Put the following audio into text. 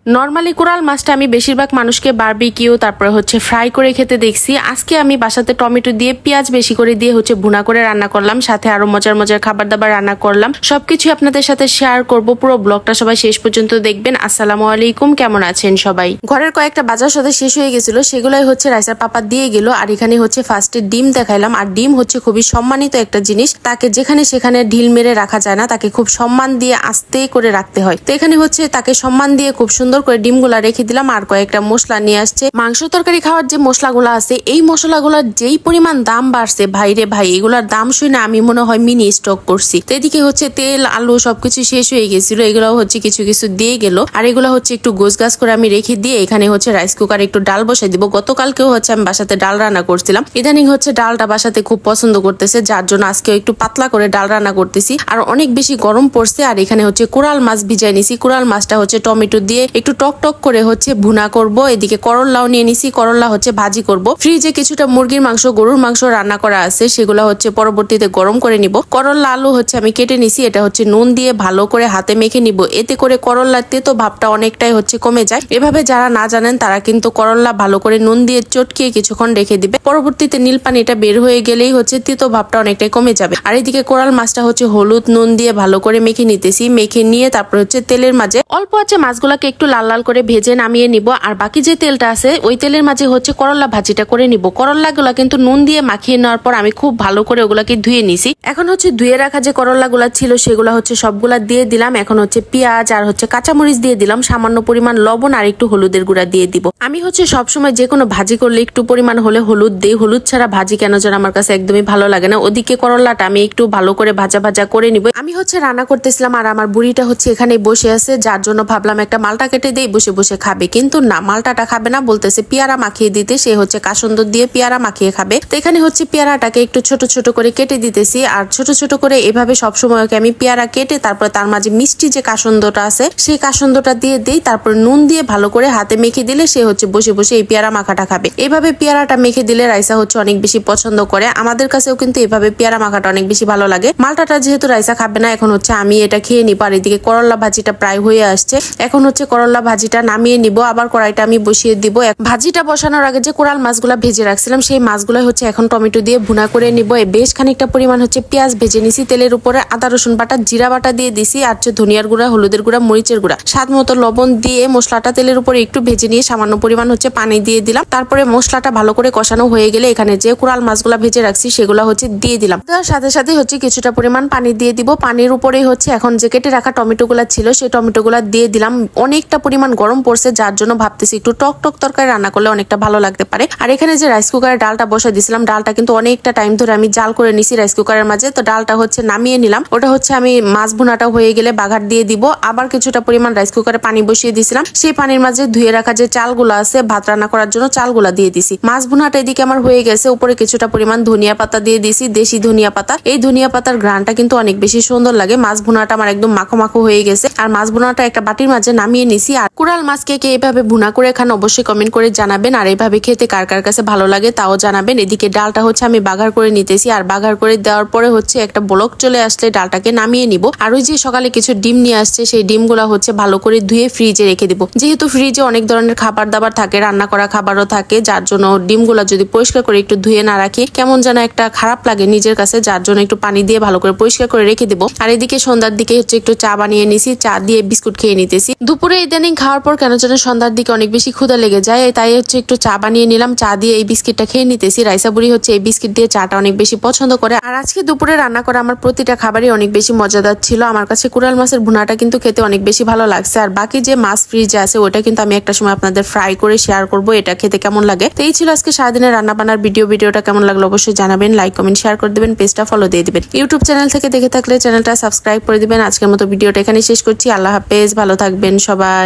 Normally coral মাছটা আমি বেশিরভাগ মানুষকে বারবিকিউ তারপরে হচ্ছে ফ্রাই করে খেতে দেখছি। আজকে আমি বাসাতে টমেটো দিয়ে পেঁয়াজ বেশি করে দিয়ে হচ্ছে ভুনা করে রান্না করলাম, সাথে আরো মজার মজার খাবার দাবার রান্না করলাম। সবকিছু আপনাদের সাথে শেয়ার করব, পুরো ব্লগটা সবাই শেষ পর্যন্ত দেখবেন। আসসালামু আলাইকুম, কেমন আছেন সবাই? ঘরের কয়েকটা বাজার সদা শেষ হয়ে গেছিল, সেগুলাই হচ্ছে রাইসার পাপা দিয়ে গেল। আর এখানে হচ্ছে ফার্স্টে ডিম দেখাইলাম। আর ডিম হচ্ছে খুবই সম্মানিত একটা জিনিস, তাকে যেখানে সেখানে ঢিল মেরে রাখা যায় না, তাকে খুব সম্মান দিয়ে আস্তে করে রাখতে হয়। তো এখানে হচ্ছে তাকে সম্মান দিয়ে খুব সুন্দর করে ডিমগুলা রেখে দিলাম। আর কয়েকটা মশলা নিয়ে আসছে। মাংস তরকারি খাওয়ার যে মশলাগুলো আছে, এই মশলাগুলোর যেই পরিমাণ দাম বাড়ছে ভাই রে ভাই, এগুলার দাম শুনে আমি মনে হয় মিনি স্টক করছি। তো এদিকে হচ্ছে তেল আলু সবকিছু শেষ হয়ে গেছিল, এগুলো হচ্ছে কিছু কিছু দিয়ে গেল। আর এগুলো হচ্ছে একটু গোছগাছ করে আমি রেখে দিয়ে এখানে হচ্ছে রাইস কুকারে একটু ডাল বসাই দিব। গতকালকেও হচ্ছে আমি বাসাতে ডাল রান্না করছিলাম, ইদানিং হচ্ছে ডালটা বাসাতে খুব পছন্দ করতেছে, যার জন্য আজকে একটু পাতলা করে ডাল রান্না করতেছি। আর অনেক বেশি গরম পড়ছে। আর এখানে হচ্ছে কোরাল মাছ ভিজাই নিছি। কোরাল মাছটা হচ্ছে টমেটো দিয়ে একটু টক টক করে হচ্ছে ভুনা করব। এদিকে করল্লাও নিয়ে নিছি, করল্লা হচ্ছে ভাজি করব। ফ্রিজে কিছুটা মুরগির মাংস গরুর মাংস রান্না করা আছে, সেগুলো হচ্ছে পরবর্তীতে গরম করে নিব। করল্লা আলু হচ্ছে আমি কেটে নিছি, এটা হচ্ছে নুন দিয়ে ভালো করে হাতে মেখে নিব। এতে করে করল্লার তেতো ভাবটা অনেকটাই হচ্ছে কমে যায়। এভাবে যারা না জানেন তারা কিন্তু করল্লা ভালো করে নুন দিয়ে চটকিয়ে কিছুক্ষণ রেখে দিবে। পরবর্তীতে নীল পানিটা বের হয়ে গেলেই হচ্ছে তেতো ভাবটা অনেকটাই কমে যাবে। আর এদিকে কোরাল মাছটা হচ্ছে হলুদ নুন দিয়ে ভালো করে মেখে নিতেছি। মেখে নিয়ে তারপর হচ্ছে তেলের মাঝে অল্প আছে মাছগুলাকে একটু লাল লাল করে ভেজে নামিয়ে নিব। আর বাকি যে তেলটা আছে ওই তেলের মাঝে হচ্ছে করল্লা ভাজিটা করে নিব। করল্লা গুলা কিন্তু নুন দিয়ে মাখিয়ে নেওয়ার পর আমি খুব ভালো করে ওগুলাকে ধুয়ে নিছি। এখন হচ্ছে ধুয়ে রাখা যে করল্লা গুলা ছিল সেগুলা হচ্ছে সবগুলা দিয়ে দিলাম। এখন হচ্ছে পেঁয়াজ আর হচ্ছে কাঁচামরিচ দিয়ে দিলাম, সামান্য পরিমাণ লবণ আর একটু হলুদের গুঁড়া দিয়ে দিব। আমি হচ্ছে সবসময় যে কোনো ভাজি করলে একটু পরিমাণ হলে হলুদ দেই, হলুদ ছাড়া ভাজি কেন যেন আমার কাছে একদমই ভালো লাগে না। ওদিকে করল্লাটা আমি একটু ভালো করে ভাজা ভাজা করে নিব। আমি হচ্ছে রান্না করতেছিলাম আর আমার বুড়িটা হচ্ছে এখানে বসে আছে, যার জন্য ভাবলাম একটা মালটা কেটে দেই, বসে বসে খাবে। কিন্তু না, মালটাটা খাবে না, বলতেছে পেয়ারা মাখিয়ে দিতে। সে হচ্ছে কাসুন্দর দিয়ে পেয়ারা মাখিয়ে খাবে। তো এখানে হচ্ছে পেয়ারাটাকে একটু ছোট ছোট করে কেটে দিতেছি। আর ছোট ছোট করে এভাবে সবসময় ওকে আমি পেয়ারা কেটে তারপর তার মাঝে মিষ্টি যে কাসুন্দটা আছে সেই কাসুন্দটা দিয়ে দেই। তারপর নুন দিয়ে ভালো করে হাতে মেখে দিলে সে হচ্ছে বসে বসে এই পেয়ারা মাখাটা খাবে। এভাবে পেয়ারাটা মেখে দিলে রাইসা হচ্ছে অনেক বেশি পছন্দ করে। আমাদের কাছেও কিন্তু এভাবে পেয়ারা মাখাটা অনেক বেশি ভালো লাগে। মালটাটা যেহেতু রাইসা খাবে না, এখন হচ্ছে আমি এটা খেয়ে নিব। আর এদিকে করল্লা ভাজিটা প্রায় হয়ে আসছে। এখন হচ্ছে করল্লা ভাজিটা নামিয়ে নিব। আবার কড়াইটা আমি বসিয়ে দিব। ভাজিটা বসানোর আগে যে কোরাল মাছগুলা ভেজে রাখছিলাম সেই মাছগুলো হচ্ছে এখন টমেটো দিয়ে ভুনা করে নিব। বেশ খানিকটা পরিমাণ হচ্ছে পেঁয়াজ ভেজে নিছি। তেলের উপরে আদা রসুন বাটা জিরা বাটা দিয়ে দিছি। আর হচ্ছে ধনিয়ার গুঁড়া হলুদের গুঁড়া মরিচের গুঁড়া স্বাদ মতো লবণ দিয়ে মশলাটা তেলের উপরে একটু ভেজে নিয়ে সামান্য পরিমাণ হচ্ছে পানি দিয়ে দিলাম। তারপরে মশলাটা ভালো করে কষানো হয়ে গেলে এখানে যে কোরাল মাছগুলা ভেজে রাখছি সেগুলো হচ্ছে দিয়ে দিলাম। তার সাথে সাথে হচ্ছে কিছুটা পরিমাণ পানি দিয়ে দিব। পানির উপরেই হচ্ছে এখন যে কেটে রাখা টমেটো গুলা ছিল সেই টমেটো গুলা দিয়ে দিলাম। অনেকটা পরিমাণ গরম পড়ছে, যার জন্য ভাবতেছি একটু টক টক তরকারি রান্না করলে অনেকটা ভালো লাগতে পারে। আর এখানে যে রাইস কুকারে ডালটা বসাই দিয়েছিলাম, ডালটা কিন্তু অনেকটা টাইম ধরে আমি জাল করে নিছি রাইস কুকারের মাঝে। তো ডালটা হচ্ছে নামিয়ে নিলাম। ওটা হচ্ছে আমি মাছ ভুনাটা হয়ে গেলে বাগার দিয়ে দিব। আবার কিছুটা পরিমাণ রাইস কুকারে পানি বসিয়ে দিয়েছিলাম, সেই পানির মাঝে ধুয়ে রাখা যে চালগুলো আছে ভাত রান্না করার জন্য চালগুলা দিয়ে দিছি। মাছ ভুনাটা এদিকে আমার হয়ে গেছে। উপরে কিছুটা পরিমাণ ধনিয়া পাতা দিয়ে দিছি, দেশি ধনিয়া পাতা। এই ধনিয়া পাতার ঘ্রাণটা কিন্তু অনেক বেশি সুন্দর লাগে। মাছ ভুনাটা আমার একদম মাখো মাখো হয়ে গেছে। আর মাছ ভুনাটা একটা বাটির মাঝে নামিয়ে নিছি। আর কোরাল মাছকে কে এভাবে ভুনা করে খান অবশ্যই কমেন্ট করে জানাবেন। আর এইভাবে খেতে কার কার কাছে ভালো লাগে তাও জানাবেন। এদিকে ডালটা হচ্ছে আমি বাগার করে নিতেছি। আর বাগার করে দেওয়ার পরে হচ্ছে একটা ব্লক চলে আসলে ডালটাকে নামিয়ে নিব। আর ওই যে সকালে কিছু ডিম নিয়ে আসছে সেই ডিমগুলা হচ্ছে ভালো করে ধুয়ে ফ্রিজে রেখে দিব। যেহেতু ফ্রিজে অনেক ধরনের খাবার দাবার থাকে, রান্না করা খাবারও থাকে, যার জন্য ডিমগুলা যদি পরিষ্কার করে একটু ধুয়ে না রাখি কেমন যেন একটা খারাপ লাগে নিজের কাছে, যার জন্য একটু পানি দিয়ে ভালো করে পরিষ্কার করে রেখে দিব। আর এদিকে সন্ধ্যার দিকে হচ্ছে একটু চা বানিয়ে নিছি, চা দিয়ে বিস্কুট খেয়ে নিতেছি। দুপুরে ইদানিং খাওয়ার পর কেন যেন সন্ধ্যার দিকে অনেক বেশি ক্ষুধা লেগে যায়, তাই হচ্ছে একটু চা বানিয়ে নিলাম। চা দিয়ে এই বিস্কিটটা খেয়ে নিতেছি। রাইসা বুড়ি হচ্ছে এই বিস্কিট দিয়ে চাটা অনেক বেশি পছন্দ করে। আর আজকে দুপুরে রান্না করা আমার প্রতিটা খাবারই অনেক বেশি মজাদার ছিল। আমার কাছে কোরাল মাছের ভুনাটা কিন্তু খেতে অনেক বেশি ভালো লাগছে। আর বাকি যে মাছ ফ্রিজে আছে ওটা কিন্তু আমি একটা সময় আপনাদের ফ্রাই করে শেয়ার করব, এটা খেতে কেমন লাগে। তো এই ছিল আজকে সারাদিনের রান্না বান্নার ভিডিওটা কেমন লাগলো অবশ্যই জানাবেন। লাইক কমেন্ট শেয়ার করে দিবেন, পেজটা ফলো দিয়ে দিবেন। ইউটিউব চ্যানেল থেকে দেখে থাকলে চ্যানেলটা সাবস্ক্রাইব করে দিবেন। আজকের মতো ভিডিওটা এখানে শেষ করছি। আল্লাহ হাফেজ, ভালো থাকবেন সবাই।